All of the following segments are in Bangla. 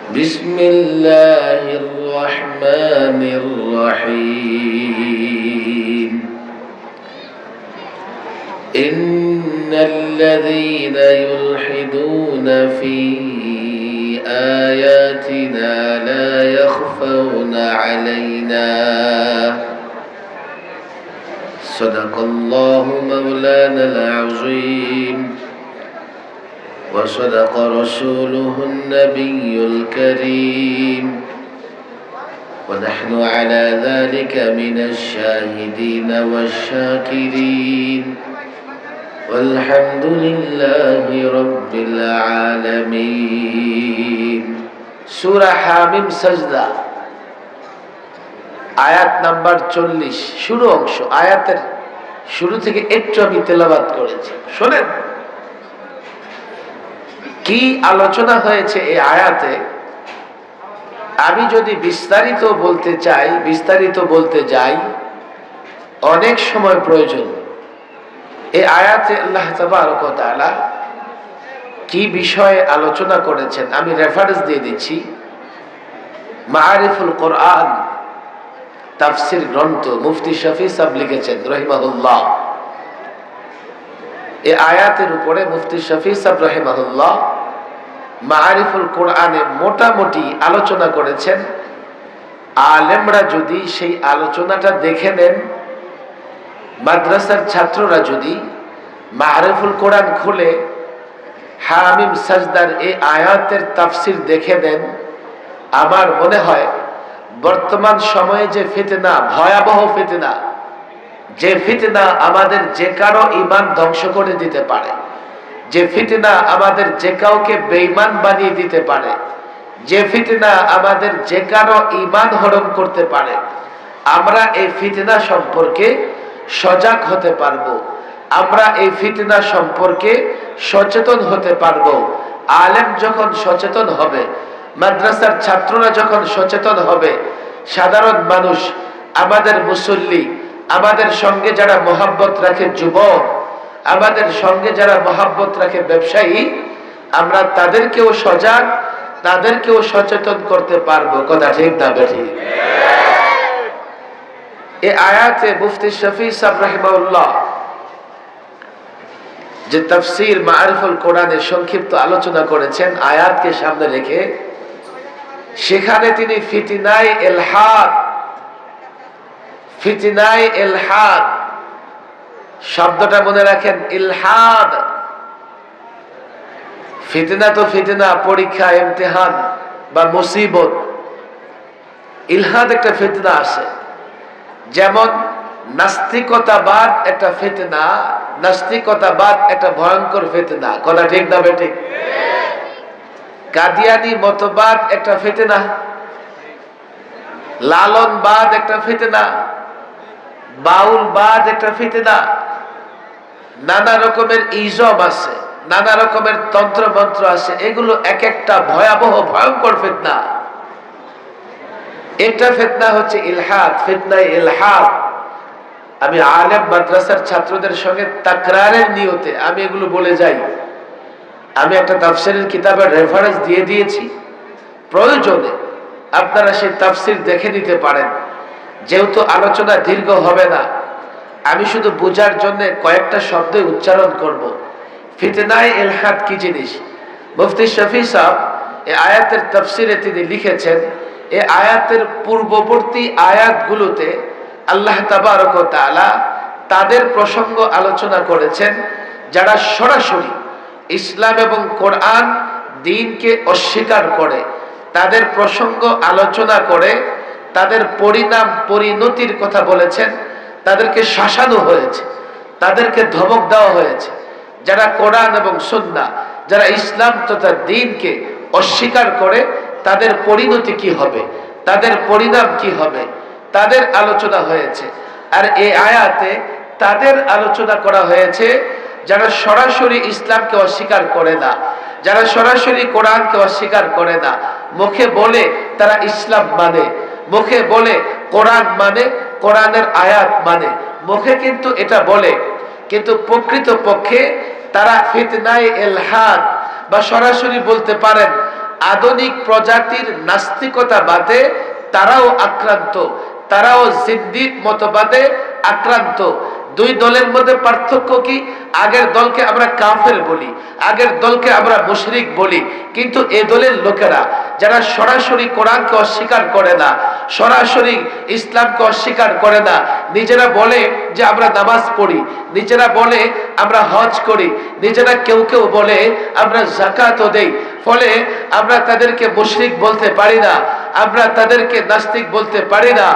بسم الله الرحمن الرحيم إن الذين يلحدون في آياتنا لا يخفون علينا صدق الله مولانا العظيم وصدق رسوله النبي الكريم ونحن على ذلك من الشاهدين والشاكرين والحمد لله رب العالمين সূরা হামিম সাজদা আয়াত নাম্বার 40 শুরু অংশ আয়াতের শুরু থেকে একটু আমি তেলাওয়াত করেছি শুনেন কি আলোচনা হয়েছে এই আয়াতে আমি যদি বিস্তারিত বলতে যাই অনেক সময় প্রয়োজন এই আয়াতে আল্লাহ তাবারক ওয়া তাআলা কি বিষয়ে আলোচনা করেছেন আমি রেফারেন্স দিয়ে দিচ্ছি মাআরিফুল কোরআন তাফসীর গ্রন্থ মুফতি শফি সাহেব লিখেছেন রাহিমাহুল্লাহ এই আয়াতের উপরে মুফতি শফি সাহেব রাহিমাহুল্লাহ মাআরিফুল কোরআনে মোটামুটি আলোচনা করেছেন আলেমরা যদি সেই আলোচনাটা দেখে নেন মাদ্রাসার ছাত্ররা যদি মাআরিফুল কোরআন খুলে হামিম সাজদার এই আয়াতের তাফসীর দেখে নেন আমার মনে হয় বর্তমান সময়ে যে ফিতনা ভয়াবহ ফিতনা যে ফিতনা আমাদের যে কারো ঈমান ধ্বংস করে দিতে পারে যে ফিতনা আমাদের যে কাউকে বেঈমান বানিয়ে দিতে পারে যে ফিতনা আমাদের যে কারো ঈমান হরণ করতে পারে আমরা এই ফিতনা সম্পর্কে সজাগ হতে পারবো আমরা এই ফিতনা সম্পর্কে সচেতন হতে পারবো আলেম যখন সচেতন হবে মাদ্রাসার ছাত্ররা যখন সচেতন হবে সাধারণ মানুষ আমাদের মুসল্লি আমাদের সঙ্গে যারা মহব্বত রাখে যুবক আমাদের সঙ্গে যারা মহব্বত রাখে ব্যবসায়ী আমরা তাদেরকেও সজাগ তাদেরকেও সচেতন করতে পারবো কথা ঠিক না বেঠিক এই আয়াতে মুফতি শফি সাহেব রাহিমাহুল্লাহ যে তাফসীর মাআরিফুল কোরআনের সংক্ষিপ্ত আলোচনা করেছেন আয়াতকে সামনে রেখে সেখানে তিনি ফিতনায়ে ইলহাদ শব্দটা মনে রাখেন ইলহাদ ফিতনা তো ফিতনা পরীক্ষা ইমতিহান বা মুসিবত ইলহাদ একটা ফিতনা আছে যেমন নাস্তিকতাবাদ একটা ফিতনা নাস্তিকতাবাদ একটা ভয়ঙ্কর ফিতনা কথা ঠিক না বেঠিক কাদিয়ানি মতবাদ একটা ফিতনা লালনবাদ একটা ফিতনা বাউলবাদ একটা ফিতনা নানা রকমের ইজম আছে নানা রকমের তন্ত্র মন্ত্র আছে এগুলো এক একটা ভয়াবহ ভয়ঙ্কর ফিতনা একটা ফিতনা হচ্ছে ইলহাদ ফিতনায়ে ইলহাদ আমি আলেম মাদ্রাসার ছাত্রদের সঙ্গে তাকরারের নিয়তে আমি এগুলো বলে যাই আমি একটা তাফসীরের কিতাবের রেফারেন্স দিয়ে দিয়েছি প্রয়োজনে আপনারা সেই তাফসীর দেখে নিতে পারেন যেহেতু আলোচনা দীর্ঘ হবে না আমি শুধু বোঝার জন্য কয়েকটা শব্দ উচ্চারণ করব ফিতনায়ে ইলহাদ কি জিনিস মুফতি শফি সাহেব এই আয়াতের তাফসীরে তিনি লিখেছেন এই আয়াতের পূর্ববর্তী আয়াতগুলোতে আল্লাহ তাবারক ওয়া তাআলা তাদের প্রসঙ্গ আলোচনা করেছেন যারা সরাসরি ইসলাম এবং কোরআন দ্বীনকে অস্বীকার করে তাদের প্রসঙ্গ আলোচনা করে তাদের পরিণতির কথা বলেছেন তাদেরকে শাসানো হয়েছে তাদেরকে ধমক দেওয়া হয়েছে যারা কোরআন এবং সুন্নাহ যারা ইসলাম তথা দ্বীনকে অস্বীকার করে তাদের পরিণতি কি হবে তাদের পরিণাম কি হবে তাদের আলোচনা হয়েছে আর এই আয়াতে তাদের আলোচনা করা হয়েছে যারা সরাসরি ইসলামকে অস্বীকার করে না যারা সরাসরি কোরআনকে অস্বীকার করে না মুখে বলে তারা ইসলাম মানে মুখে বলে কোরআন মানে কোরআনের আয়াত মানে মুখে কিন্তু এটা বলে কিন্তু প্রকৃতপক্ষে তারা ফিতনায়ে ইলহাদ বা সরাসরি বলতে পারেন আধুনিক প্রজাতির নাস্তিকতাবাদে তারাও আক্রান্ত, তারাও জিন্দিক মতবাদে আক্রান্ত। দুই দলের মধ্যে পার্থক্য কি? আগের দলকে আমরা কাফের বলি, আগের দলকে আমরা মুশরিক বলি, কিন্তু এ দলের লোকেরা যারা সরাসরি কোরআনকে অস্বীকার করে না, সরাসরি ইসলামকে অস্বীকার করে না, নিজেরা বলে যে আমরা নামাজ পড়ি, নিজেরা বলে আমরা হজ করি, নিজেরা কেউ কেউ বলে আমরা যাকাতও দেই, ফলে আমরা তাদেরকে মুশরিক বলতে পারি না, আমরা তাদেরকে নাস্তিক বলতে পারি না,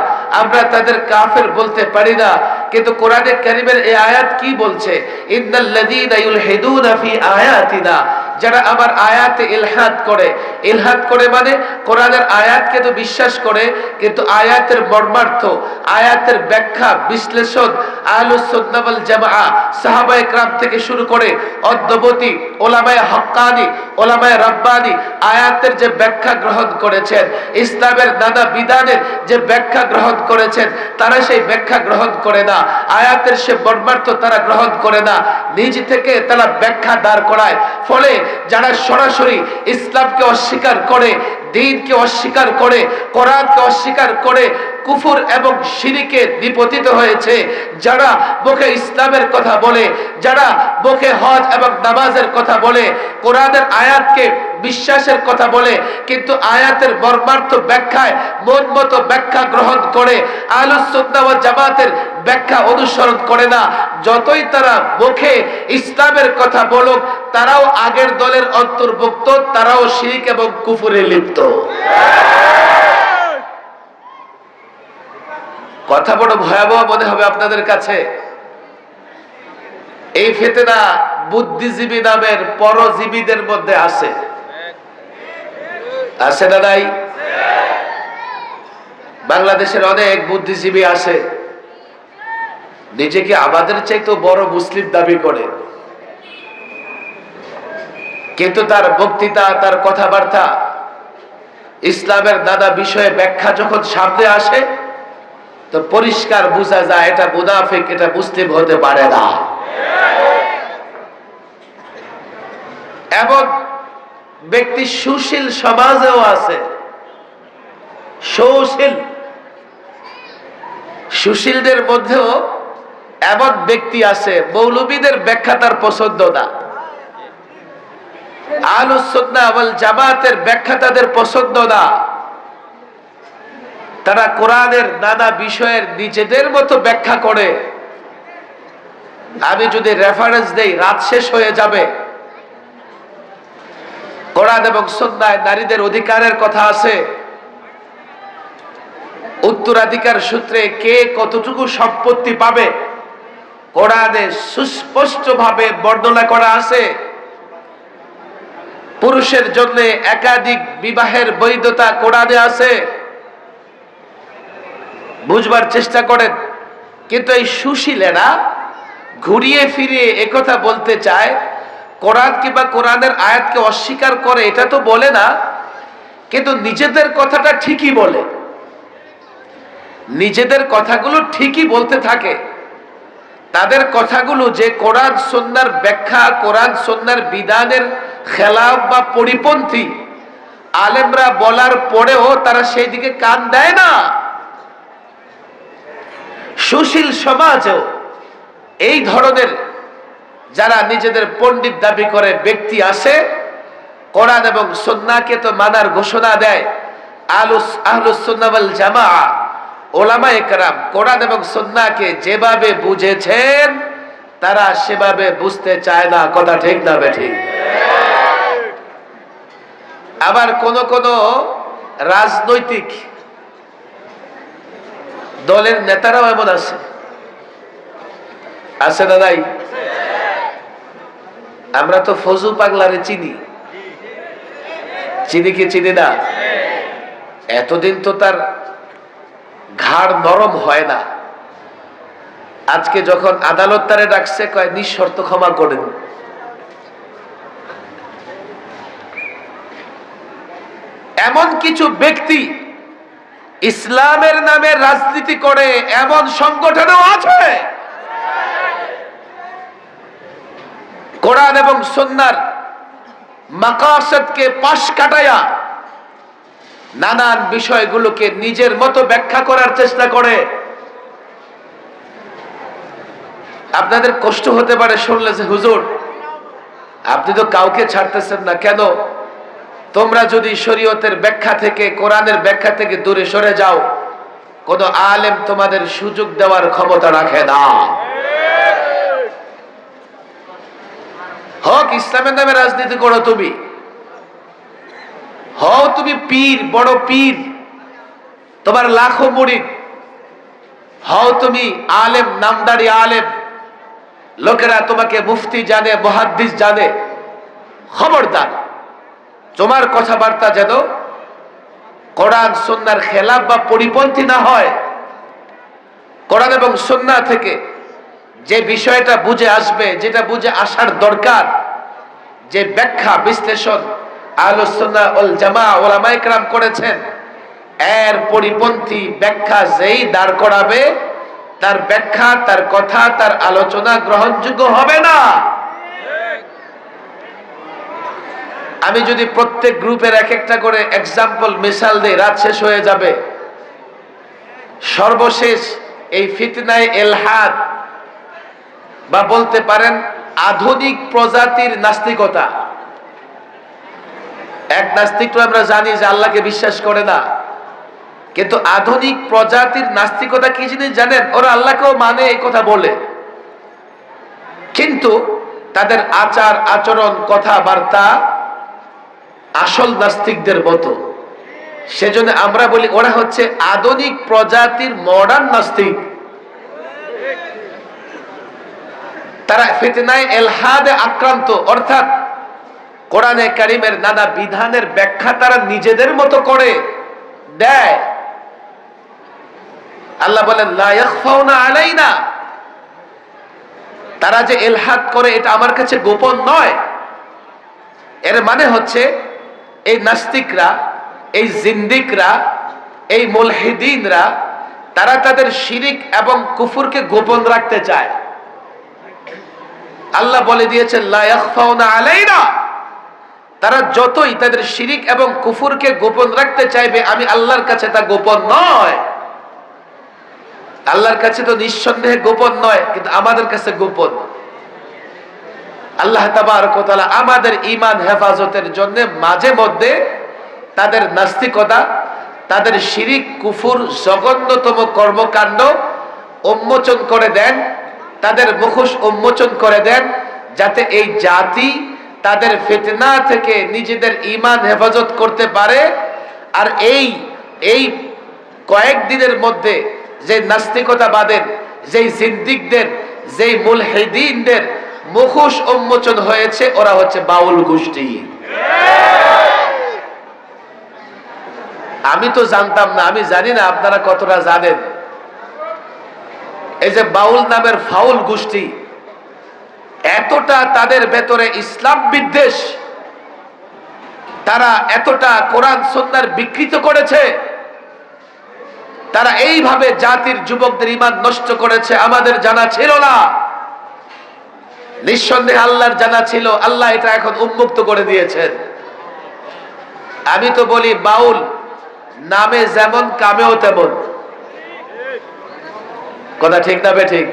আমরা তাদের কাফের বলতে পারি না। কিন্তু কোরআনে কারীমের এই আয়াত কি বলছে? ইন্নাল্লাযীনা ইউলহিদুনা ফি আয়াতিনা, যারা আমার আয়াতে ইলহাদ করে। ইলহাদ করে মানে কোরআনের আয়াতকে তো বিশ্বাস করে, কিন্তু আয়াতের মর্মার্থ, আয়াতের ব্যাখ্যা বিশ্লেষণ আহলুস সুন্নাহ ওয়াল জামাআহ সাহাবায়ে কেরাম থেকে শুরু করে অদ্যবতী ওলামায়ে হক্কানি, ওলামায়ে রাব্বানি আয়াতের যে ব্যাখ্যা গ্রহণ করেছেন, ইসলামের নানা বিধানের যে ব্যাখ্যা গ্রহণ করেছেন, তারা সেই ব্যাখ্যা গ্রহণ করে না, আয়াতের সে মর্মার্থ তারা গ্রহণ করে না, নিজ থেকে তারা ব্যাখ্যা দাঁড় করায়। ফলে যারা সরাসরি ইসলামকে অস্বীকার করে, দ্বীনকে অস্বীকার করে, কোরআনকে অস্বীকার করে, কুফর এবং শিরকে নিপতিত হয়েছে, যারা মুখে ইসলামের কথা বলে, যারা মুখে হজ এবং নামাজের কথা বলে, কোরআনের আয়াতকে বিশ্বাসের কথা বলে, কিন্তু আয়াতের মর্মার্থ ব্যাখ্যায় মন মতো ব্যাখ্যা গ্রহণ করে, আহলুস সুন্নাহ ওয়াল জামাতের ব্যাখ্যা অনুসরণ করে না, যতই তারা মুখে ইসলামের কথা বলুক, তারাও আগের দলের অন্তর্ভুক্ত, তারাও শিরক এবং কুফরে লিপ্ত। কথা বড় ভয়াবহ মনে হবে আপনাদের কাছে। এই ফিতনা বুদ্ধিজীবী নামের পরজীবীদের মধ্যে আছে, আছে না নাই? বাংলাদেশের অনেক বুদ্ধিজীবী আছে, নিজেকে আমাদের চাইতে বড় মুসলিম দাবি করে, কিন্তু তার বক্তৃতা, তার কথাবার্তা, ইসলামের নানা বিষয়ে ব্যাখ্যা যখন সামনে আসে, তো পরিষ্কার বোঝা যায় এটা মুনাফিক, এটা মুসলিম হতে পারে না। এমন ব্যক্তি সুশীল সমাজেও আছে, সুশীলদের মধ্যেও এমন ব্যক্তি আছে, মৌলবীদের ব্যাখ্যা তার পছন্দ না, আহলুস সুন্নাহ ওয়াল জামাতের ব্যাখ্যা তাদের পছন্দ না, তারা কোরআনের নানা বিষয়ের নিজেদের মতো ব্যাখ্যা করে। আমি যদি রেফারেন্স দেই রাত শেষ হয়ে যাবে। কোরআন এবং সুন্নাহয় নারীদের অধিকারের কথা আছে, উত্তরাধিকার সূত্রে কে কতটুকু সম্পত্তি পাবে কোরআনে সুস্পষ্ট ভাবে বর্ণনা করা আছে। পুরুষের জন্য একাধিক বিবাহের বৈধতা কোরআনে আছে, বুঝবার চেষ্টা করেন। কিন্তু এই সুশীলেরা ঘুরিয়ে ফিরিয়ে একথা বলতে চায়, কোরআন কিংবা কোরআনের আয়াতকে অস্বীকার করে এটা তো বলে না, কিন্তু নিজেদের কথাটা ঠিকই বলে, নিজেদের কথাগুলো ঠিকই বলতে থাকে। তাদের কথাগুলো যে কোরআন সুন্নাহর ব্যাখ্যা, কোরআন সুন্নাহর বিধানের খেলাফ বা পরিপন্থী, আলেমরা বলার পরেও তারা সেই দিকে কান দেয় না। সুশীল সমাজেও এই ধরনের যারা নিজেদের পণ্ডিত দাবি করে ব্যক্তি আছে, কোরআন এবং সুন্নাহকে তো মানার ঘোষণা দেয়। আহলুস সুন্নাহ ওয়াল জামাআহ ওলামায়ে কেরাম কোরআন এবং সুন্নাহকে যেভাবে বুঝেছেন, তারা সেভাবে বুঝতে চায় না। কথা ঠিক না বেঠিক? আবার কোন কোন রাজনৈতিক দলের নেতারাও এমন আছে, আছে না নাই? আমরা তো ফজু পাগলারে চিনি, চিনি কি চিনি না? এতদিন তো তার ঘাড় নরম হয় না, আজকে যখন আদালত তারে ডাকছে কয় নিঃশর্ত ক্ষমা করেন। এমন কিছু ব্যক্তি ইসলামের নামে রাজনীতি করে, এমন সংগঠনও আছে। কোরআন এবং সুন্নাহর মাকাসদকে পাশ কাটায়া নানান বিষয়গুলোকে নিজের মতো ব্যাখ্যা করার চেষ্টা করে। আপনাদের কষ্ট হতে পারে শুনলে যে হুজুর আপনি তো কাউকে ছাড়তেছেন না কেন? তোমরা যদি শরীয়তের ব্যাখ্যা থেকে, কোরআনের ব্যাখ্যা থেকে দূরে সরে যাও, কোন আলেম তোমাদের সুযোগ দেওয়ার ক্ষমতা রাখে না। হক ইসলামের নামে রাজনীতি করো, তুমি হও তুমি পীর, বড় পীর, তোমার লাখো মুরিদ, হও তুমি আলেম, নামদারি আলেম, লোকেরা তোমাকে মুফতি জানে, মুহাদ্দিস জানে, খবরদার তোমার কথাবার্তা যেন কোরআন সুন্নাহর খেলাফ বা পরিপন্থী না হয়। কোরআন এবং সুন্নাহ থেকে যে বিষয়টা বুঝে আসবে, যেটা বুঝে আসার দরকার, যে ব্যাখ্যা বিশ্লেষণ আহলুস সুন্নাহ ওয়াল জামাআহ উলামায়ে কেরাম করেছেন, এর পরিপন্থী ব্যাখ্যা যেই দাঁড় করাবে, তার ব্যাখ্যা, তার কথা, তার আলোচনা গ্রহণযোগ্য হবে না। আমি যদি প্রত্যেক গ্রুপের এক একটা করে এক্সাম্পল, মিসাল দেই, রাত শেষ হয়ে যাবে। সর্বশেষ এই ফিতনায়ে ইলহাদ বা বলতে পারেন আধুনিক প্রজাতির নাস্তিকতা। এক নাস্তিক তো আমরা জানি যে আল্লাহকে বিশ্বাস করে না, কিন্তু আধুনিক প্রজাতির নাস্তিকতা কি জিনিস জানেন? ওরা আল্লাহকেও মানে, এই কথা বলে, কিন্তু তাদের আচার আচরণ, কথাবার্তা আসল নাস্তিকদের মতো। সেজন্য আমরা বলি ওরা হচ্ছে আধুনিক প্রজাতির মডার্ন নাস্তিক। তারা ফিতনায়ে ইলহাদে আক্রান্ত, অর্থাৎ কোরআনে কারীমের নানা বিধানের ব্যাখ্যা তারা নিজেদের মতো করে দেয়। আল্লাহ বলেন লা ইয়াখফাউনা আলাইনা, তারা যে ইলহাদ করে এটা আমার কাছে গোপন নয়। এর মানে হচ্ছে এই নাস্তিকরা, এই জিন্দিকরা, এই মুলহিদিনরা, তারা তাদের শিরিক এবং কুফরকে গোপন রাখতে চায়। আল্লাহ বলে দিয়েছেন লা ইয়াখফাউনা আলাইনা, তারা যতই তাদের শিরিক এবং কুফরকে গোপন রাখতে চাইবে, আমি আল্লাহর কাছে তা গোপন নয়। আল্লাহর কাছে তো নিঃসন্দেহে গোপন নয়, কিন্তু আমাদের কাছে গোপন। আল্লাহ তাবারক ওয়া তাআলা আমাদের ঈমান হেফাজতের জন্য মাঝে মধ্যে তাদের নাস্তিকতা, তাদের শিরিক কুফর, জঘন্যতম কর্মকাণ্ড উন্মোচন করে দেন, তাদের মুখোশ উন্মোচন করে দেন, যাতে এই জাতি তাদের ফিতনা থেকে নিজেদের ঈমান হেফাজত করতে পারে। আর এই কয়েকদিনের মধ্যে যে নাস্তিকতাবাদের, যেই জিন্দিকদের, যেই মুলহিদিনদের মুখোশ উন্মোচন হয়েছে, ওরা হচ্ছে বাউল গোষ্ঠী। আমি তো জানতাম না, আমি জানি না আপনারা কতটা জানেন। এই যে বাউল নামের ফাউল গোষ্ঠী, এতটা তাদের ভেতরে ইসলাম বিদ্বেষ, তারা এতটা কোরআন সুন্নাহর বিকৃত করেছে, তারা এইভাবে জাতির যুবকদের ঈমান নষ্ট করেছে, আমাদের জানা ছিল না। নিঃসন্দেহে আল্লাহর জানা ছিল, আল্লাহ এটা এখন উন্মুক্ত করে দিয়েছেন। আমি তো বলি বাউল নামে যেমন কামেও তেমন। কথা ঠিক না বে ঠিক?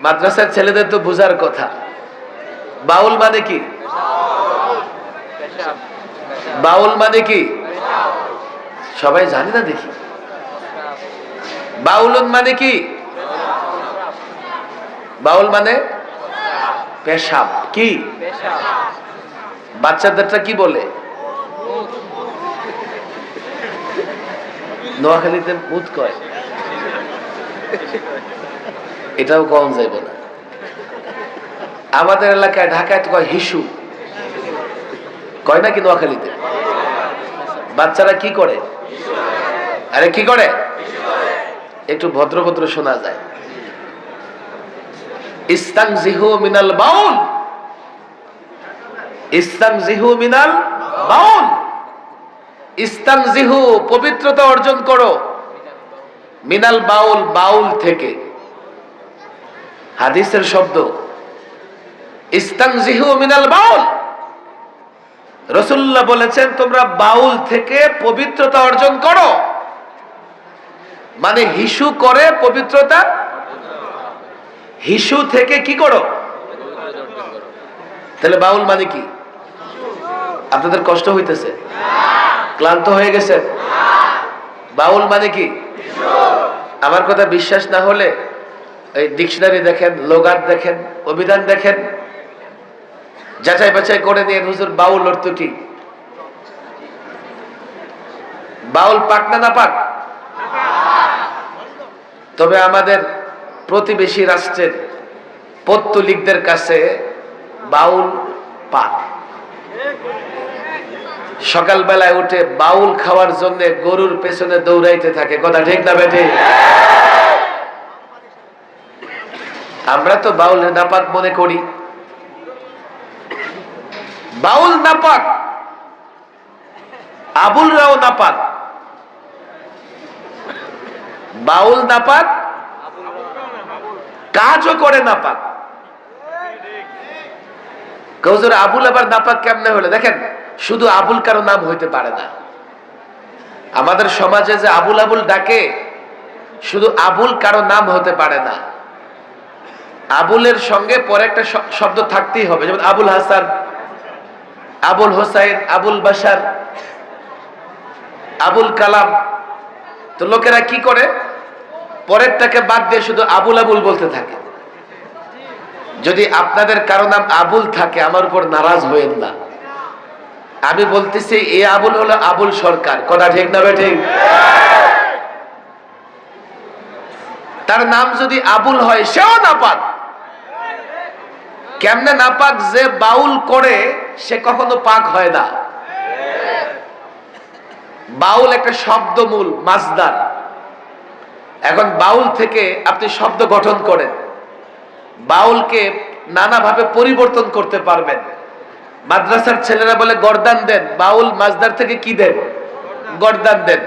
মাদ্রাসার ছেলেদের তো বুঝার কথা। বাউল মানে কি? বাউল মানে কি সবাই জানি না দেখি? বাউলুন মানে কি? বাউল মানে পেশাব। কি বাচ্চাদেরটা কি বলে? নোয়াখালীতে মুত কয়, এটাও কম যাইব না। আমাদের এলাকায় ঢাকায় তো কয় হিসু, কয় নাকি নোয়াখালীতে? বাচ্চারা কি করে? আরে কি করে? একটু ভদ্র ভদ্র শোনা যায়। ইস্তানজিহু মিনাল বাউল, ইস্তানজিহু মিনাল বাউল, ইস্তানজিহু পবিত্রতা অর্জন করো, মিনাল বাউল বাউল থেকে। হাদিসের শব্দ ইস্তানজিহু মিনাল বাউল, রাসূলুল্লাহ বলেছেন তোমরা বাউল থেকে পবিত্রতা অর্জন করো, মানে হিসু করে পবিত্রতা, হিসু থেকে কি করো? তাহলে বাউল মানে কি? আপনাদের কষ্ট হইতেছে? ক্লান্ত হয়ে গেছে? বাউল মানে কি? আমার কথা বিশ্বাস না হলে এই ডিকশনারি দেখেন, লোগাত দেখেন, অভিধান দেখেন, যাচাই বাছাই করে নিয়ে হুজুর বাউল অর্থ কি? বাউল পাক না নাপাক? তবে আমাদের প্রতিবেশী রাষ্ট্রের পৌত্তলিকদের কাছে বাউল পাক। সকালবেলায় উঠে বাউল খাওয়ার জন্য গরুর পেছনে দৌড়াইতে থাকে, কথা ঠিক না বেঠে? আমরা তো বাউল নাপাক মনে করি। বাউল নাপাক, আবুলরাও নাপাক। বাউল নাপাক, কাজও করে নাপাক। হুজুর আবুল আবার নাপাক কেমনে হলো? দেখেন, শুধু আবুল কারো নাম হইতে পারে না। আমাদের সমাজে যে আবুল আবুল ডাকে, শুধু আবুল কারো নাম হতে পারে না। আবুলের সঙ্গে পরে একটা শব্দ থাকতেই হবে, যেমন আবুল হাসান, আবুল হোসাইন, আবুল বাশার, আবুল কালাম। তো লোকেরা কি করে? পরেরটাকে বাদ দিয়ে শুধু আবুল আবুল বলতে থাকে। যদি আপনাদের কারো নাম আবুল থাকে, আমার উপর নারাজ হয়েন না। আমি বলতেছি এই আবুল হলো আবুল সরকার, কথা ঠিক না ঠিক? তার নাম যদি আবুল হয়, সেও নাপাক। কেমনে নাপাক? যে বাউল করে সে কখনো পাক হয় না। বাউল একটা শব্দমূল, মাজদার। এখন বাউল থেকে আপনি শব্দ গঠন করেন, বাউলকে নানাভাবে পরিবর্তন করতে পারবেন। মাদ্রাসার ছেলেরা বলে গর্দান দেন, বাউল মাজদার থেকে কি দেন? গর্দান দেন।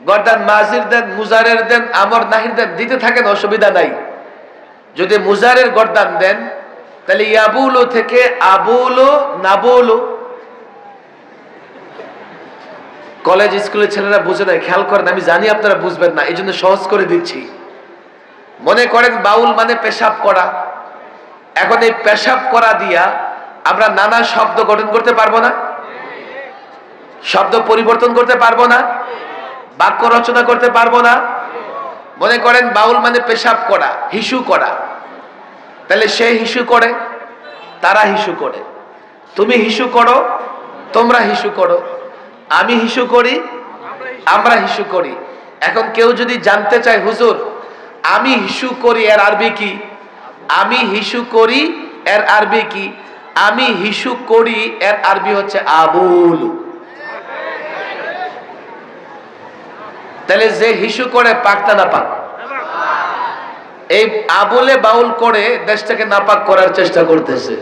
গর্দান মাজির দেন, মুজারের দেন, আমর নাহির দেন, দিতে থাকেন, অসুবিধা নাই। যদি মুজারের গর্দান দেন, তাহলে ইয়াবুলু থেকে আবুলু, নাবুলু। কলেজ স্কুলের ছেলেরা বুঝে না, খেয়াল করেন, আমি জানি আপনারা বুঝবেন না, এই জন্য সহজ করে দিচ্ছি। মনে করেন বাউল মানে পেশাব করা। এখন এই পেশাব করা দিয়া আমরা নানা শব্দ গঠন করতে পারবো না? শব্দ পরিবর্তন করতে পারবো না? বাক্য রচনা করতে পারবো না? মনে করেন বাউল মানে পেশাব করা, হিসু করা। তাহলে সে হিসু করে, তারা হিসু করে, তুমি হিসু করো, তোমরা হিসু করো, আমি হিসু করি, আমরা হিসু করি। এখন কেউ যদি জানতে চায়, হুজুর আমি হিসু করি এর আরবি কি? আমি হিসু করি এর আরবি কি? আমি হিসু করি এর আরবি হচ্ছে আবুল। তাহলে যে হিসু করে পাকটা না পাক? এই আবুলে বাউল করে দেশটাকে নাপাক করার চেষ্টা করতেছে।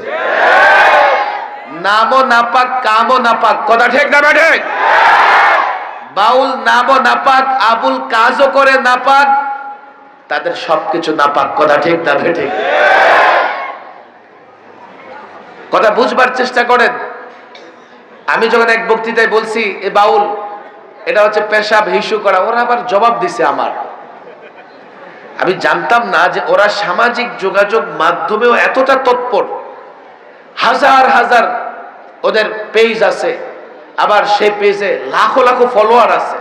নামও নাপাক, কামও নাপাক, কথা ঠিক না ঠিক? বাউল নামও নাপাক, আবুল কাজও করে নাপাক, তাদের সবকিছু নাপাক, কথা ঠিক না ঠিক? কথা বুঝবার চেষ্টা করেন। আমি যখন এক বক্তৃতায় বলছি এ বাউল, এটা হচ্ছে পেশাব হিসু করা, ওরা আবার জবাব দিছে আমার। আমি জানতাম না যে ওরা সামাজিক যোগাযোগ মাধ্যমেও এতটা তৎপর। হাজার হাজার ওদের পেজ আছে, আবার সেই পেজে লাখো লাখো ফলোয়ার আছে।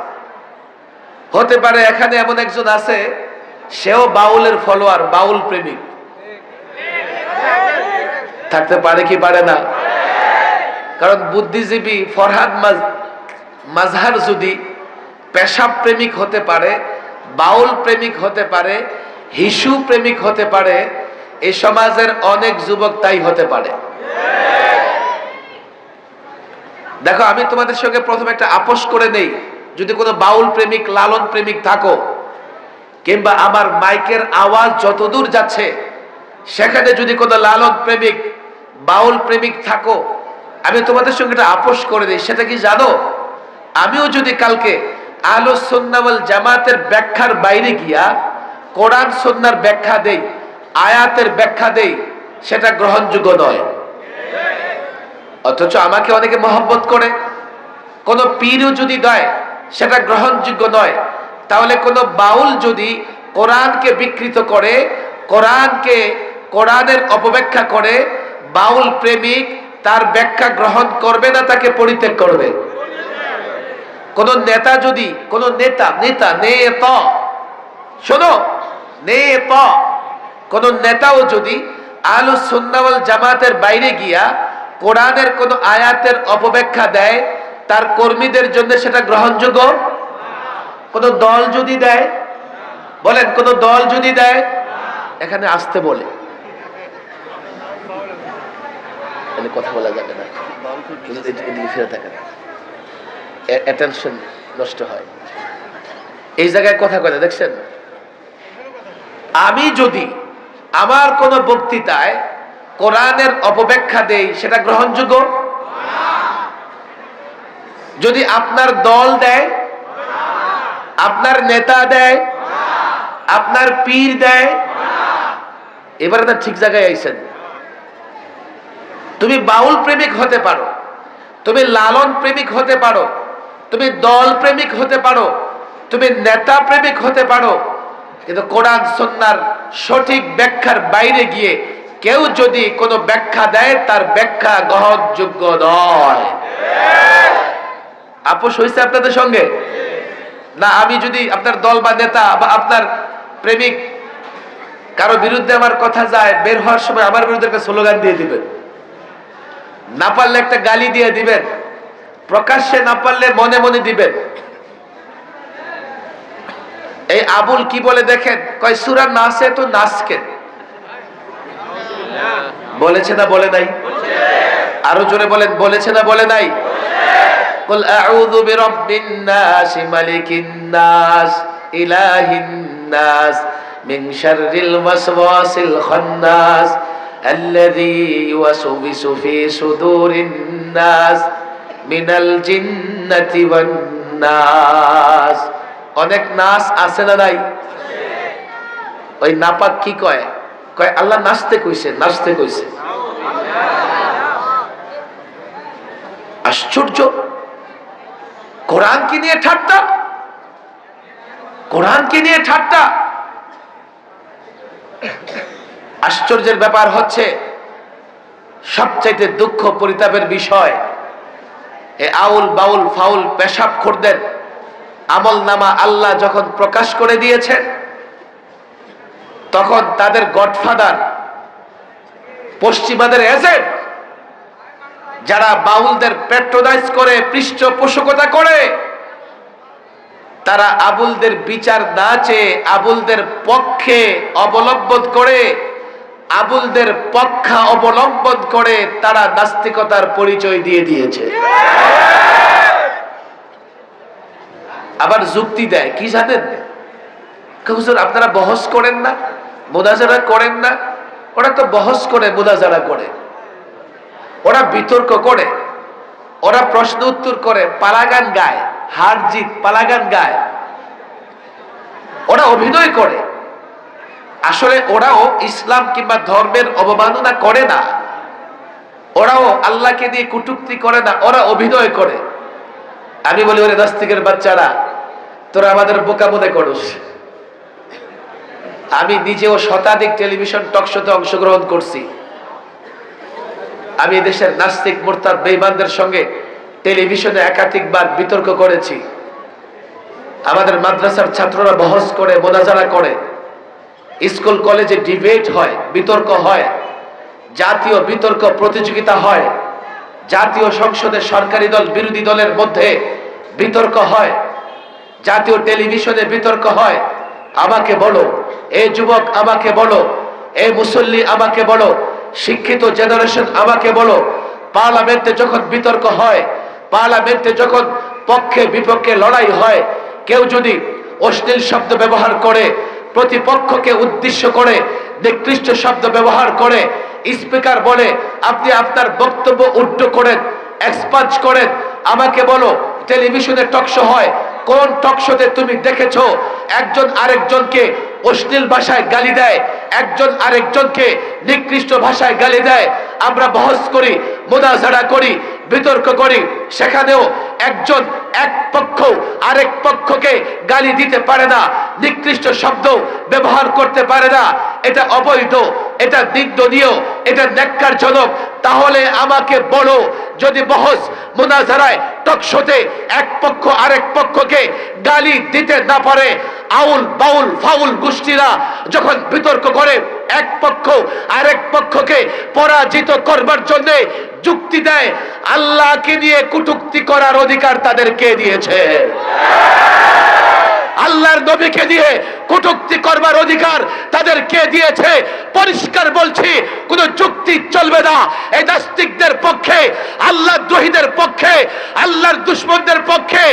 হতে পারে এখানে এমন একজন আছে, সেও বাউলের ফলোয়ার, বাউল প্রেমিক। থাকতে পারে কি পারে না? কারণ বুদ্ধিজীবী ফরহাদ মাজহার যদি পেশাব প্রেমিক হতে পারে, বাউল প্রেমিক হতে পারে, হিসু প্রেমিক হতে পারে, এই সমাজের অনেক যুবক তাই হতে পারে। দেখো, আমি তোমাদের সঙ্গে প্রথমে একটা আপোষ করে নেই। যদি কোনো বাউল প্রেমিক, লালন প্রেমিক থাকো, কিংবা আমার মাইকের আওয়াজ যতদূর যাচ্ছে সেখানে যদি কোনো লালন প্রেমিক, বাউল প্রেমিক থাকো, আমি তোমাদের সঙ্গে একটা আপোষ করে দিই। সেটা কি জানো? আমিও যদি কালকে আহলুস সুন্নাহ ওয়াল জামাতের ব্যাখ্যার বাইরে গিয়া কোরআন সুন্নাহর ব্যাখ্যা দেই, আয়াতের ব্যাখ্যা দেই, সেটা গ্রহণযোগ্য নয়। অথচ আমাকে অনেকে মহব্বত করে। কোন পীরও যদি দেয় সেটা গ্রহণযোগ্য নয়। তাহলে কোন বাউল যদি কোরআনকে বিকৃত করে, কোরআনের অপব্যাখ্যা করে, বাউল প্রেমিক তার ব্যাখ্যা গ্রহণ করবে না, তাকে পরিত্যাগ করবে। কোন নেতা যদি, কোন নেতা শোনো, কোন নেতাও যদি আহলুস সুন্নাহ ওয়াল জামাতের বাইরে গিয়া কোরআনের কোন আয়াতের অপব্যাখ্যা দেয়, তার কর্মীদের জন্য সেটা গ্রহণযোগ্য। কোন দল যদি দেয়, বলেন কোন দল যদি দেয়, এখানে আসতে বলে, কথা বলা যাবে না, ফিরে থাকে না, অ্যাটেনশন নষ্ট হয়। এই জায়গায় কথা কয়, দেখছেন? আমি যদি আমার কোন বক্তৃতায় কোরআনের অপব্যাখ্যা দেই, সেটা গ্রহণযোগ্য? যদি আপনার দল দেয়, আপনার নেতা দেয়, আপনার পীর দেয়, এবারে তার ঠিক জায়গায় আইছেন। তুমি বাউল প্রেমিক হতে পারো, তুমি লালন প্রেমিক হতে পারো, তুমি দল প্রেমিক হতে পারো, তুমি নেতা প্রেমিক হতে পারো, কিন্তু কোরআন সুন্নাহর সঠিক ব্যাখ্যার বাইরে গিয়ে কেউ যদি কোনো ব্যাখ্যা দেয়, তার ব্যাখ্যা গ্রহণযোগ্য নয়। আপোষ হয়েছে আপনাদের সঙ্গে? না আমি যদি আপনার দল বা নেতা বা আপনার প্রেমিক কারো বিরুদ্ধে আমার কথা যায়, বের হওয়ার সময় আমার বিরুদ্ধে একটা স্লোগান দিয়ে দিবেন, না পারলে একটা গালি দিয়ে দিবেন, প্রকাশ্যে না পারলে মনে মনে দিবেন। এই আবুল কি বলে দেখেন, কয় সূরা নাসে তো নাসকে বলেছে না বলে নাই? আরো জোরে বলেন, বলেছে না বলে নাই? কুল আউযু বিরাব্বিন নাস মালিকিন নাস ইলাহিন নাস মিন শাররিল ওয়াসওয়াসিল খান্নাস আল্লাযী ইউওয়াসওয়িসু ফি সুদুরিন নাস মিনাল জিন্নাতি ওয়ান নাস। অনেক নাস আছে না নাই? ওই নাপাক কি কয়? কয় আল্লাহ নাচতে কইছে, নাচতে কইছে। আশ্চর্য! কোরআনকে নিয়ে ঠাট্টা, কোরআনকে নিয়ে ঠাট্টা। আশ্চর্যের ব্যাপার হচ্ছে, সবচাইতে দুঃখ পরিতাপের বিষয়, এ আউল বাউল ফাউল পেশাবখোরদের আমলনামা আল্লাহ যখন প্রকাশ করে দিয়েছেন, তখন তাদের গডফাদার, পশ্চিমাদের এজেন্ট, যারা বাউলদের প্যাট্রোনাইজ করে, পৃষ্ঠপোষকতা করে, তারা আবুলদের বিচার না চেয়ে আবুলদের পক্ষে অবলম্বন করে, আবুলদের পক্ষ অবলম্বন করে তারা নাস্তিকতার পরিচয় দিয়ে দিয়েছে। আবার যুক্তি দেয় কি জানেন? হুজুর আপনারা বহস করেন না, মুনাজারা করেন না? ওরা তো বহস করে, মুনাজারা করে, ওরা বিতর্ক করে, ওরা প্রশ্ন উত্তর করে, পালাগান গায়, হার জিত পালাগান গায়, ওরা অভিনয় করে। আসলে ওরাও ইসলাম কিংবা ধর্মের অবমাননা করে না, ওরাও আল্লাহকে দিয়ে কটূক্তি করে না, ওরা অভিনয় করে। আমি বলি, ওরে নাস্তিকের বাচ্চারা, তোরা আমাদের বোকা মনে করস। আমি নিজেও শতাধিক টেলিভিশন টক শোতে অংশগ্রহণ করছি। আমি দেশের নাস্তিক মুরতাদ বেঈমানদের সঙ্গে টেলিভিশনে একাধিকবার বিতর্ক করেছি। আমাদের মাদ্রাসার ছাত্ররা বহস করে, মোনাজারা করে, স্কুল কলেজে ডিবেট হয়, বিতর্ক হয়, জাতীয় বিতর্ক প্রতিযোগিতা হয়, জাতীয় সংসদে সরকারি দল বিরোধী দলের মধ্যে বিতর্ক হয়, জাতীয় টেলিভিশনে বিতর্ক হয়। আমাকে বলো, এ যুবক আমাকে বলো, এ মুসল্লি আমাকে বলো, শিক্ষিত জেনারেশন আমাকে বলো, পার্লামেন্টে যখন বিতর্ক হয়, পার্লামেন্টে যখন পক্ষে বিপক্ষে লড়াই হয়, কেউ যদি অশ্লীল শব্দ ব্যবহার করে, প্রতিপক্ষকে উদ্দেশ্য করে নিকৃষ্ট শব্দ ব্যবহার করে, স্পিকার বলে আপনি আপনার বক্তব্য উল্টো করেন, এক্সপাঞ্জ করেন, আমাকে বলো টেলিভিশনে টকশো হয়, কোন টকশোতে তুমি দেখেছো একজন আরেকজনকে অশ্লীল ভাষায় গালি দেয়, একজন আরেকজনকে নিকৃষ্ট ভাষায় গালি দেয়? আমরা বহস করি, মুনাজারা করি, বিতর্ক করি, সেখানেও একজন এক পক্ষ আরেক পক্ষকে গালি দিতে পারে না, নিকৃষ্ট শব্দ ব্যবহার করতে পারে না। এটা অবৈধ, এটা নিন্দনীয়, এটা ন্যাক্কারজনক। তাহলে আমাকে বলো, যদি বহস মুনাজারায় টকশোতে এক পক্ষ আরেক পক্ষকে গালি দিতে না পারে, আউল বাউল ফাউল গোষ্ঠীরা যখন বিতর্ক করে এক পক্ষ আরেক পক্ষকে পরাজিত করবার জন্য যুক্তি দেয়, আল্লাহকে নিয়ে কটূক্তি করার অধিকার তাদের কে দিয়েছে? আল্লাহর নবীকে দিয়ে কটূক্তি করবার অধিকার তাদের কে দিয়েছে? পরিষ্কার বলছি, কোন যুক্তি চলবে না। এই নাস্তিকদের পক্ষে, আল্লাহর দ্রোহীদের পক্ষে, আল্লাহর দুশমনদের পক্ষে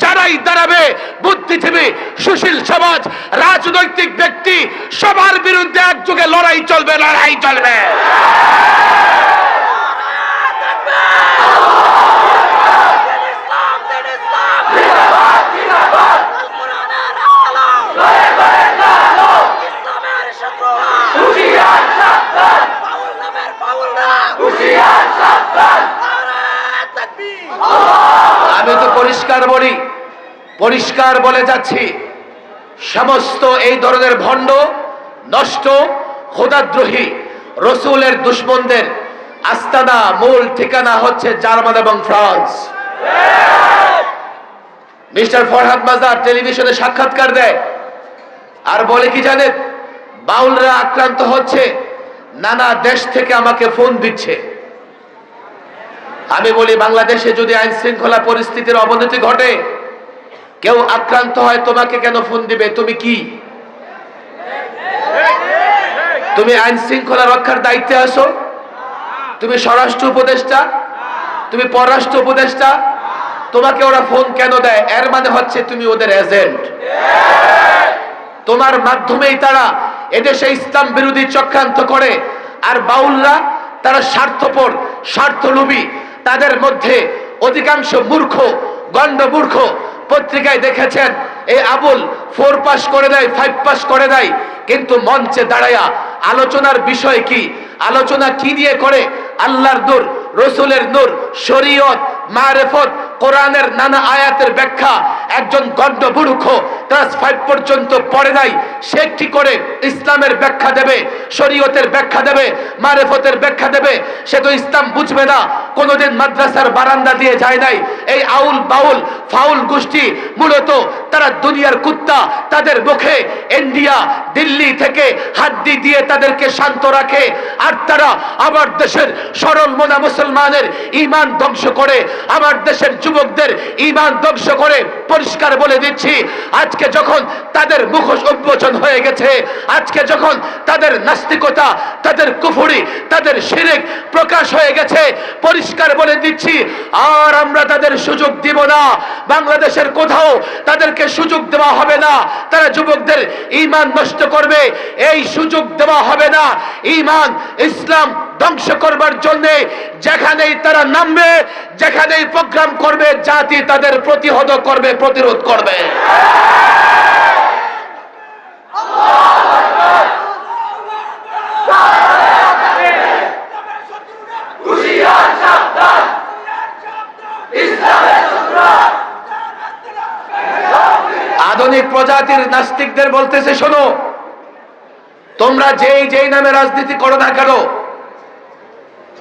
যারাই দাঁড়াবে, বুদ্ধিজীবী, সুশীল সমাজ, রাজনৈতিক ব্যক্তি, সবার বিরুদ্ধে একযোগে লড়াই চলবে, লড়াই চলবে। আমি তো পরিষ্কার বলি, পরিষ্কার বলে যাচ্ছি, সমস্ত এই ধরনের ভণ্ড, নষ্ট, খোদাদ্রোহী, রসুলের দুশমনদের আস্তানা, মূল ঠিকানা হচ্ছে জার্মান এবং ফ্রান্স। মিস্টার ফরহাদ মাজার টেলিভিশনে সাক্ষাৎকার দেয় আর বলে কি জানেন, বাউলরা আক্রান্ত হচ্ছে, নানা দেশ থেকে আমাকে ফোন দিচ্ছে। আমি বলি, বাংলাদেশে যদি আইন শৃঙ্খলা পরিস্থিতির অবনতি ঘটে, কেউ আক্রান্ত হয়, তোমাকে কেন ফোন দিবে? তুমি কি? তুমি আইন শৃঙ্খলা রক্ষার দায়িত্বে আসো? তুমি স্বরাষ্ট্র উপদেষ্টা? তুমি পররাষ্ট্র উপদেষ্টা? তোমাকে ওরা ফোন কেন দেয়? এর মানে হচ্ছে তুমি ওদের এজেন্ট। তোমার মাধ্যমেই তারা এদেশে ইসলাম বিরোধী চক্রান্ত করে। আর বাউলরা তারা স্বার্থপর, স্বার্থলোভী। তাদের মধ্যে অধিকাংশ মূর্খ, গণ্ডমূর্খ। পত্রিকায় দেখেছেন, এই আবুল 4 পাস করে দেয়, 5 পাস করে দেয়, কিন্তু মঞ্চে দাঁড়ায়া আলোচনার বিষয় কি? আলোচনা কি নিয়ে করে? আল্লাহর নূর, রসুলের নূর, শরীয়ত, মারেফত, কোরআনের নানা আয়াতের ব্যাখ্যা। একজন গণ্ডমূর্খ ক্লাস 5 পর্যন্ত পড়ে নাই, সে কি করে ইসলামের ব্যাখ্যা দেবে, শরীয়তের ব্যাখ্যা দেবে, মারেফতের ব্যাখ্যা দেবে? সে তো ইসলাম বুঝবে না, কোনোদিন মাদ্রাসার বারান্দা দিয়ে যায় নাই। এই আউল বাউল ফাউল গোষ্ঠী মূলত তারা দুনিয়ার কুত্তা। তাদের মুখে ইন্ডিয়া, দিল্লি থেকে হাড্ডি দিয়ে তাদেরকে শান্ত রাখে, আর তারা আমার দেশের সরল মনা মুসলমানের ঈমান ধ্বংস করে, আমার দেশের যুবকদের ঈমান ধ্বংস করে। পরিষ্কার বলে দিচ্ছি, আজকে যখন তাদের মুখোশ উন্মোচন হয়ে গেছে, আজকে যখন তাদের নাস্তিকতা, তাদের কুফরি, তাদের শিরক প্রকাশ হয়ে গেছে, পরিষ্কার বলে দিচ্ছি, আর আমরা তাদের সুযোগ দিব না। বাংলাদেশের কোথাও তাদেরকে সুযোগ দেওয়া হবে না। তারা যুবকদের ঈমান নষ্ট করবে, এই সুযোগ দেওয়া হবে না। ঈমান, ইসলাম ধ্বংস করবার জন্য যেখানেই তারা নামবে, যেখানেই প্রোগ্রাম করবে, জাতি তাদের প্রতিহত করবে, প্রতিরোধ করবে। আধুনিক প্রজাতির নাস্তিকদের বলতেছে, শোনো, তোমরা যেই নামে রাজনীতি করো না কেন,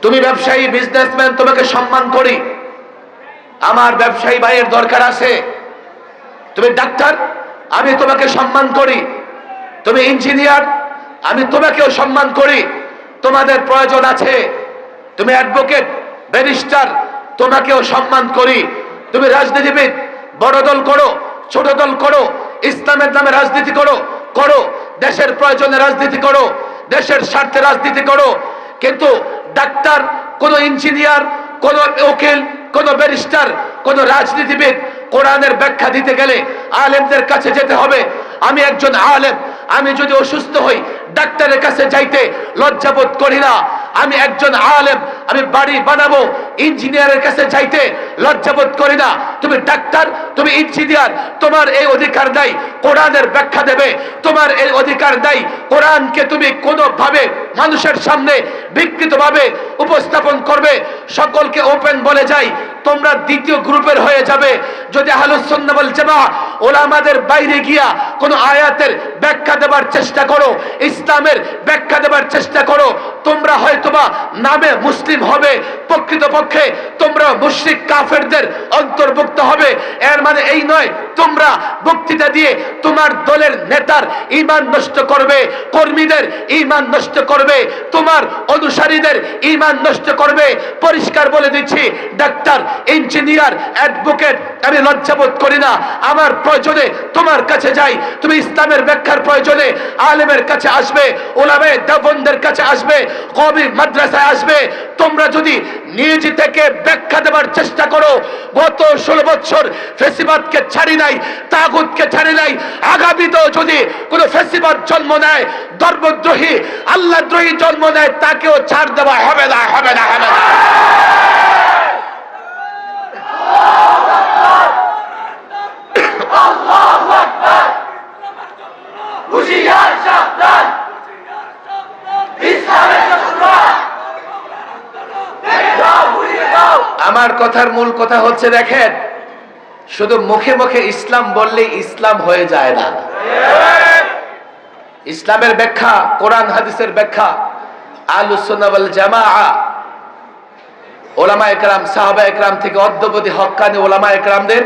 তুমি ব্যবসায়ী, বিজনেসম্যান, তোমাকে সম্মান করি, আমার ব্যবসায়ী ভাইয়ের দরকার আছে। তুমি ডাক্তার, আমি তোমাকে সম্মান করি। তুমি ইঞ্জিনিয়ার, আমি তোমাকেও সম্মান করি। তোমাদের প্রয়োজন আছে। তুমি অ্যাডভোকেট, ব্যারিস্টার, তোমাকেও সম্মান করি। তুমি রাজনীতিবিদ, বড় দল করো, ছোট দল করো, ইসলামের নামে রাজনীতি করো, করো, দেশের প্রয়োজনে রাজনীতি করো, দেশের স্বার্থে রাজনীতি করো। কিন্তু ডাক্তার, কোন ইঞ্জিনিয়ার, কোন উকিল, কোন ব্যারিস্টার, কোন রাজনীতিবিদ কোরআনের ব্যাখ্যা দিতে গেলে আলেমদের কাছে যেতে হবে। আমি একজন আলেম, আমি যদি অসুস্থ হই ডাক্তারের কাছে যাইতে লজ্জাবোধ করি না। আমি একজন আলেম, আমি বাড়ি বানাবো, ইঞ্জিনিয়ারের কাছে যাইতে লজ্জাবোধ করি না। তুমি ডাক্তার, তুমি ইঞ্জিনিয়ার, তোমার এই অধিকার নাই কোরআনের ব্যাখ্যা দেবে, তোমার এই অধিকার নাই কোরআনকে তুমি কোনোভাবে মানুষের সামনে বিকৃতভাবে উপস্থাপন করবে। সকলকে ওপেন বলে যাই, তোমরা দ্বিতীয় গ্রুপের হয়ে যাবে যদি আহলুস সুন্নাহ ওয়াল জামাআহ ওলামাদের বাইরে গিয়া কোন আয়াতের ব্যাখ্যা দেবার চেষ্টা করো, ইসলামের ব্যাখ্যা দেবার চেষ্টা করো। তোমরা হয়তোবা নামে মুসলিম হবে, প্রকৃতপক্ষে তোমরা মুশরিক কাফেরদের অন্তর্ভুক্ত হবে। এর মানে এই নয় তোমরা বক্তৃতা দিয়ে তোমার দলের নেতার ঈমান নষ্ট করবে, কর্মীদের ঈমান নষ্ট করবে, তোমার অনুসারীদের ঈমান নষ্ট করবে। পরিষ্কার বলে দিচ্ছি, ডাক্তার, ইঞ্জিনিয়ার, অ্যাডভোকেট আমি লজ্জাবোধ করি না। আমার প্রয়োজনে তোমার কাছে যাই, তুমি ইসলামের ব্যাখ্যার প্রয়োজনে আলেমের কাছে আসবে, উলামায়ে দেওবন্দের কাছে আসবে, কওমি মাদ্রাসায় আসবে। তোমরা যদি নিজ থেকে ব্যাখ্যা দেওয়ার চেষ্টা করো, গত 16 বছর ফেসিবাদকে ছাড়ি নাই, তাগুতকে ছাড়ি নাই, আগামীতেও যদি কোনো ফেসিবাদ জন্ম নেয়, ধর্মদ্রোহী আল্লাহদ্রোহী জন্ম নেয়, তাকেও ছাড় দেওয়া হবে না, হবে না, হবে না। আমার কথার মূল কথা হচ্ছে, দেখেন, শুধু মুখে মুখে ইসলাম বললে ইসলাম হয়ে যায় না। ইসলামের ব্যাখ্যা, কোরআন হাদিসের ব্যাখ্যা আহলুস সুন্নাহ ওয়াল জামাআহ ওলামায়ে কেরাম, সাহাবায়ে কেরাম থেকে অদ্যাবধি হক্কানি ওলামায়ে কেরামদের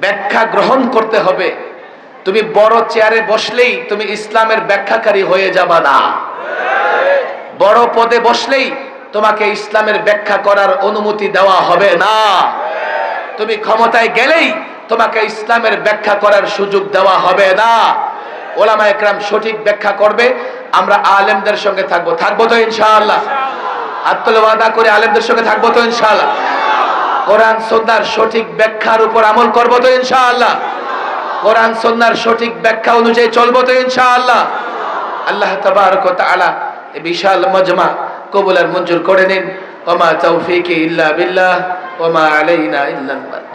ব্যাখ্যা গ্রহণ করতে হবে। তুমি বড় চেয়ারে বসলেই তুমি ইসলামের ব্যাখ্যাকারী হয়ে যাবা না। বড় পদে বসলেই তোমাকে ইসলামের ব্যাখ্যা করার অনুমতি দেওয়া হবে না। তুমি ক্ষমতায় গেলেই তোমাকে ইসলামের ব্যাখ্যা করার সুযোগ দেওয়া হবে না। ওলামায়ে কেরাম সঠিক ব্যাখ্যা করবে, আমরা আলেমদের সঙ্গে থাকবো। থাকবো তো ইনশাআল্লাহ? হাত তুলে ওয়াদা করে আলেমদের সঙ্গে থাকবো তো ইনশাআল্লাহ? কোরআন সুন্নাহর সঠিক ব্যাখ্যার উপর আমল করবো তো ইনশাআল্লাহ? কোরআন সুন্নাহর সঠিক ব্যাখ্যা অনুযায়ী চলবো তো ইনশাআল্লাহ? আল্লাহ তাবারক ওয়া তাআলা এই বিশাল মজমা কবুল আর মঞ্জুর করে নিন। ওয়া মা তাওফীকি ইল্লা বিল্লাহ ওয়া মা আলাইনা ইল্লাল বালাগ।